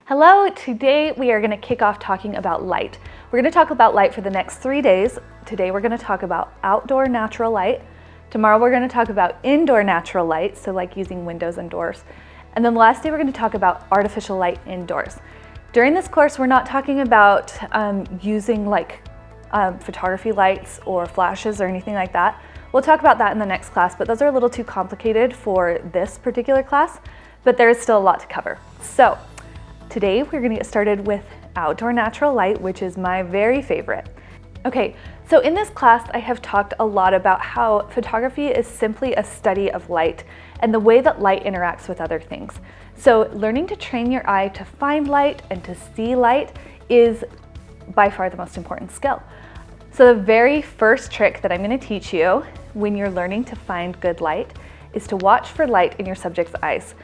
Hello, today we are going to kick off talking about light. We're going to talk about light for the next 3 days. Today we're going to talk about outdoor natural light. Tomorrow we're going to talk about indoor natural light, so like using windows and doors. And then the last day we're going to talk about artificial light indoors. During this course we're not talking about using photography lights or flashes or anything like that. We'll talk about that in the next class, but those are a little too complicated for this particular class, but there is still a lot to cover. So today we're going to get started with outdoor natural light, which is my very favorite. Okay, so in this class I have talked a lot about how photography is simply a study of light and the way that light interacts with other things. So learning to train your eye to find light and to see light is by far the most important skill. So the very first trick that I'm going to teach you when you're learning to find good light is to watch for light in your subject's eyes.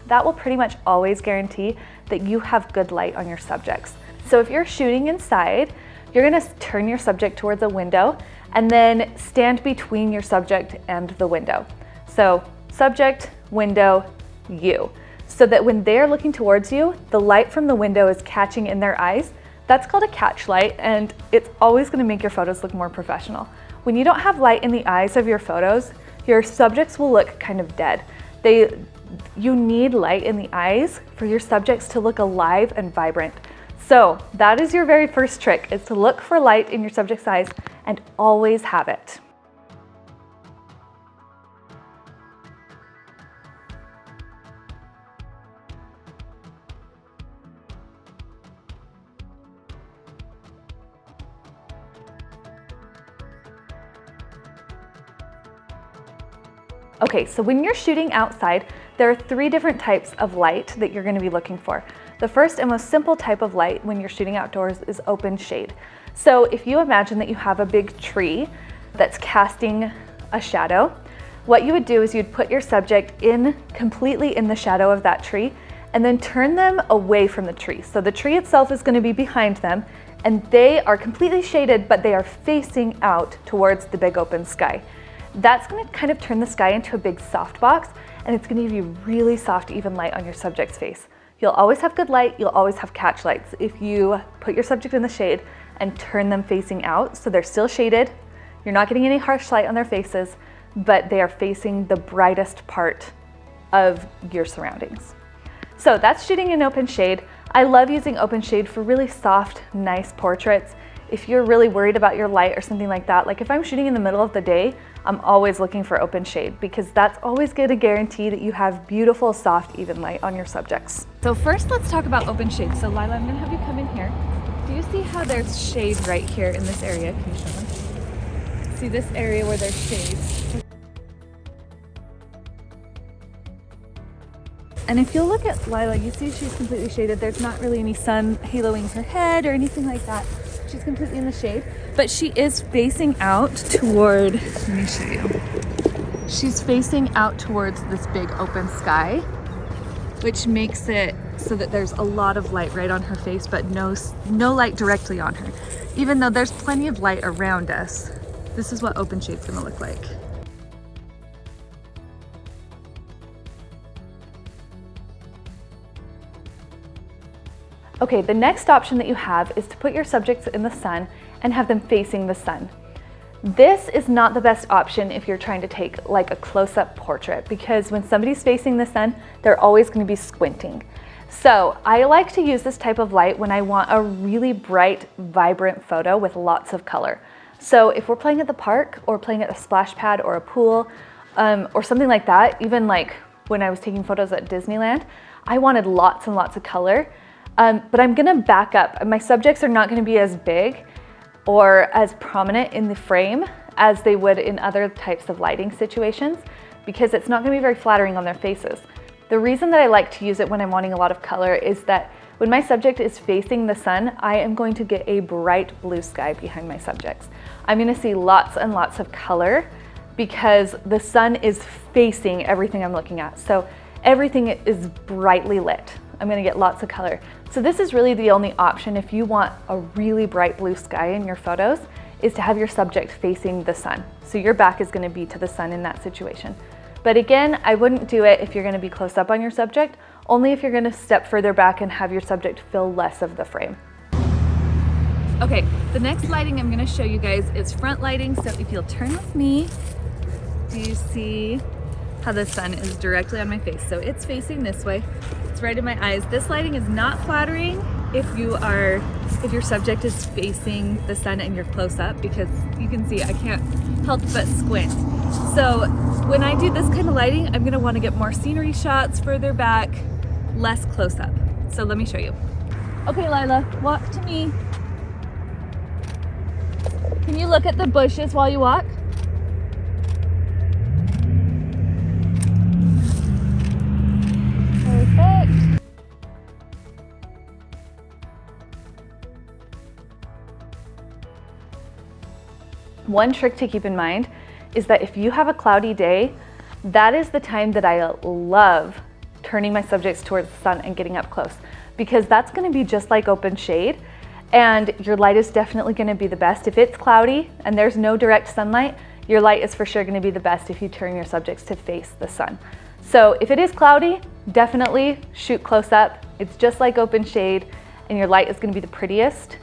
That will pretty much always guarantee that you have good light on your subjects. So if you're shooting inside, you're going to turn your subject towards a window and then stand between your subject and the window. So subject, window, you. So that when they're looking towards you, the light from the window is catching in their eyes. That's called a catch light, and it's always going to make your photos look more professional. When you don't have light in the eyes of your photos, your subjects will look kind of dead. You need light in the eyes for your subjects to look alive and vibrant. So that is your very first trick, is to look for light in your subject's eyes and always have it. Okay, so when you're shooting outside, there are 3 different types of light that you're going to be looking for. The first and most simple type of light when you're shooting outdoors is open shade. So if you imagine that you have a big tree that's casting a shadow, what you would do is you'd put your subject completely in the shadow of that tree and then turn them away from the tree. So the tree itself is going to be behind them and they are completely shaded, but they are facing out towards the big open sky. That's going to kind of turn the sky into a big soft box, and it's going to give you really soft, even light on your subject's face. You'll always have good light, you'll always have catch lights if you put your subject in the shade and turn them facing out so they're still shaded. You're not getting any harsh light on their faces, but they are facing the brightest part of your surroundings. So that's shooting in open shade. I love using open shade for really soft, nice portraits. If you're really worried about your light or something like that, like if I'm shooting in the middle of the day, I'm always looking for open shade because that's always going to guarantee that you have beautiful, soft, even light on your subjects. So first, let's talk about open shade. So Lila, I'm going to have you come in here. Do you see how there's shade right here in this area? Can you show them? See this area where there's shade? And if you'll look at Lila, you see she's completely shaded. There's not really any sun haloing her head or anything like that. She's completely in the shade, but she is facing out toward, let me show you. She's facing out towards this big open sky, which makes it so that there's a lot of light right on her face, but no light directly on her. Even though there's plenty of light around us, this is what open shade's gonna look like. Okay, the next option that you have is to put your subjects in the sun and have them facing the sun. This is not the best option if you're trying to take like a close-up portrait, because when somebody's facing the sun, they're always going to be squinting. So I like to use this type of light when I want a really bright, vibrant photo with lots of color. So if we're playing at the park or playing at a splash pad or a pool or something like that, even like when I was taking photos at Disneyland, I wanted lots and lots of color. But I'm gonna back up. My subjects are not gonna be as big or as prominent in the frame as they would in other types of lighting situations because it's not gonna be very flattering on their faces. The reason that I like to use it when I'm wanting a lot of color is that when my subject is facing the sun, I am going to get a bright blue sky behind my subjects. I'm gonna see lots and lots of color because the sun is facing everything I'm looking at. So everything is brightly lit. I'm gonna get lots of color. So this is really the only option if you want a really bright blue sky in your photos, is to have your subject facing the sun. So your back is gonna be to the sun in that situation. But again, I wouldn't do it if you're gonna be close up on your subject only if you're gonna step further back and have your subject fill less of the frame. Okay, the next lighting I'm gonna show you guys is front lighting. So if you'll turn with me, do you see how the sun is directly on my face? So it's facing this way, it's right in my eyes. This lighting is not flattering if your subject is facing the sun and you're close up, because you can see I can't help but squint. So when I do this kind of lighting, I'm gonna wanna get more scenery shots further back, less close up. So let me show you. Okay, Lila, walk to me. Can you look at the bushes while you walk? Perfect. One trick to keep in mind is that if you have a cloudy day, that is the time that I love turning my subjects towards the sun and getting up close, because that's going to be just like open shade, and your light is definitely going to be the best. If it's cloudy and there's no direct sunlight, your light is for sure going to be the best if you turn your subjects to face the sun. So if it is cloudy, definitely shoot close up. It's just like open shade, and your light is going to be the prettiest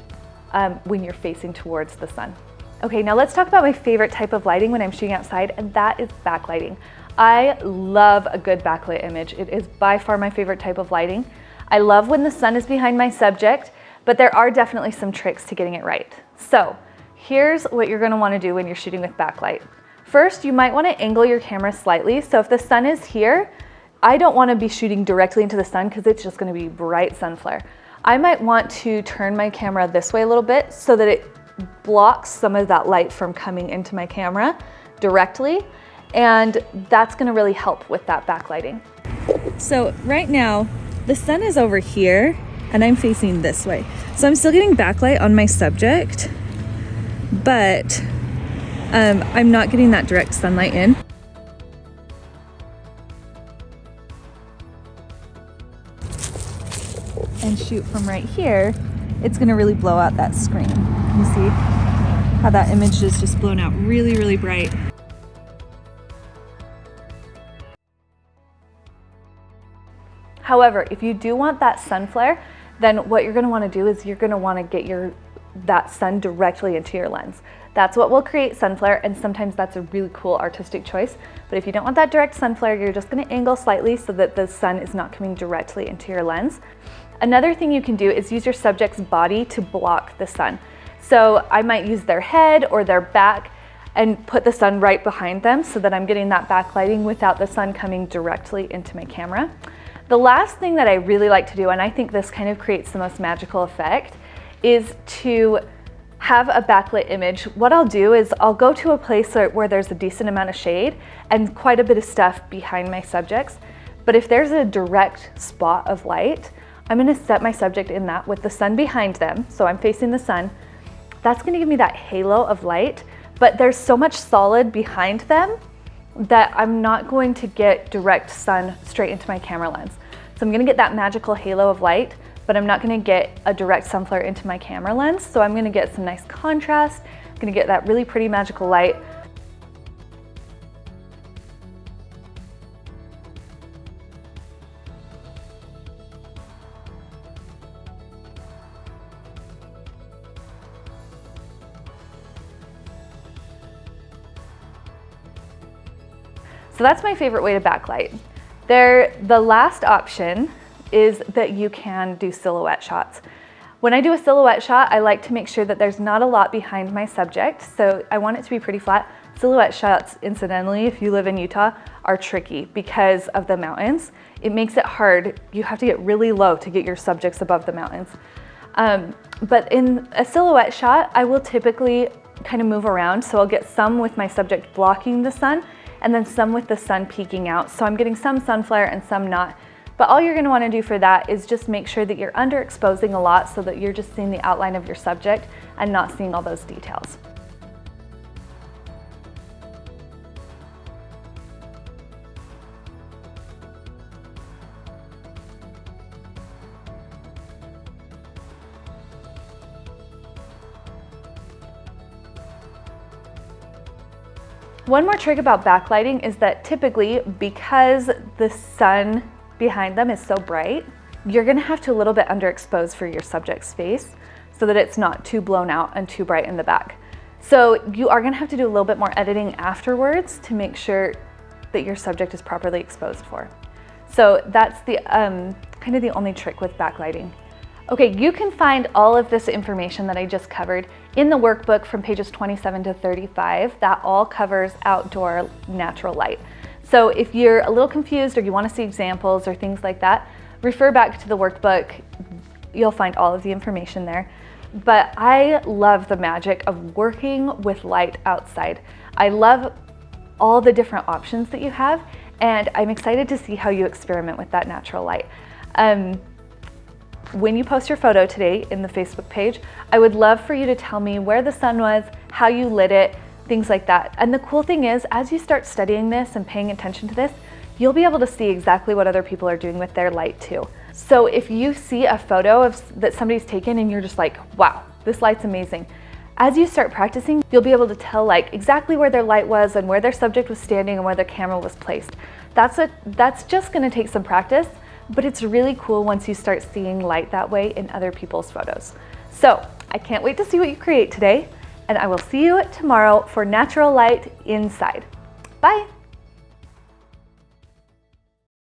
when you're facing towards the sun. Okay, now let's talk about my favorite type of lighting when I'm shooting outside, and that is backlighting. I love a good backlit image. It is by far my favorite type of lighting. I love when the sun is behind my subject, but there are definitely some tricks to getting it right. So here's what you're gonna wanna do when you're shooting with backlight. First, you might wanna angle your camera slightly. So if the sun is here, I don't wanna be shooting directly into the sun because it's just gonna be bright sun flare. I might want to turn my camera this way a little bit so that it blocks some of that light from coming into my camera directly, and that's gonna really help with that backlighting. So right now, the sun is over here and I'm facing this way. So I'm still getting backlight on my subject, but I'm not getting that direct sunlight in. And shoot from right here, it's gonna really blow out that screen. You see how that image is just blown out really, really bright. However, if you do want that sun flare, then what you're gonna wanna do is you're gonna wanna get that sun directly into your lens. That's what will create sun flare, and sometimes that's a really cool artistic choice. But if you don't want that direct sun flare, you're just gonna angle slightly so that the sun is not coming directly into your lens. Another thing you can do is use your subject's body to block the sun. So I might use their head or their back and put the sun right behind them so that I'm getting that backlighting without the sun coming directly into my camera. The last thing that I really like to do, and I think this kind of creates the most magical effect, is to have a backlit image. What I'll do is I'll go to a place where there's a decent amount of shade and quite a bit of stuff behind my subjects. But if there's a direct spot of light, I'm gonna set my subject in that with the sun behind them. So I'm facing the sun. That's gonna give me that halo of light, but there's so much solid behind them that I'm not going to get direct sun straight into my camera lens. So I'm gonna get that magical halo of light, but I'm not gonna get a direct sun flare into my camera lens. So I'm gonna get some nice contrast, I'm gonna get that really pretty magical light. So that's my favorite way to backlight. The last option is that you can do silhouette shots. When I do a silhouette shot, I like to make sure that there's not a lot behind my subject, so I want it to be pretty flat. Silhouette shots, incidentally, if you live in Utah, are tricky because of the mountains. It makes it hard. You have to get really low to get your subjects above the mountains. But in a silhouette shot, I will typically kind of move around, so I'll get some with my subject blocking the sun, and then some with the sun peeking out. So I'm getting some sun flare and some not. But all you're gonna wanna do for that is just make sure that you're underexposing a lot so that you're just seeing the outline of your subject and not seeing all those details. One more trick about backlighting is that typically, because the sun behind them is so bright, you're gonna have to a little bit underexpose for your subject's face so that it's not too blown out and too bright in the back. So you are gonna have to do a little bit more editing afterwards to make sure that your subject is properly exposed for. So that's the kind of the only trick with backlighting. Okay, you can find all of this information that I just covered in the workbook from pages 27 to 35. That all covers outdoor natural light. So if you're a little confused or you want to see examples or things like that, refer back to the workbook. You'll find all of the information there. But I love the magic of working with light outside. I love all the different options that you have, and I'm excited to see how you experiment with that natural light. When you post your photo today in the Facebook page, I would love for you to tell me where the sun was, how you lit it, things like that. And the cool thing is, as you start studying this and paying attention to this, you'll be able to see exactly what other people are doing with their light too. So if you see a photo that somebody's taken and you're just like, wow, this light's amazing. As you start practicing, you'll be able to tell like exactly where their light was and where their subject was standing and where their camera was placed. That's just gonna take some practice, but it's really cool once you start seeing light that way in other people's photos. So I can't wait to see what you create today, and I will see you tomorrow for natural light inside. Bye.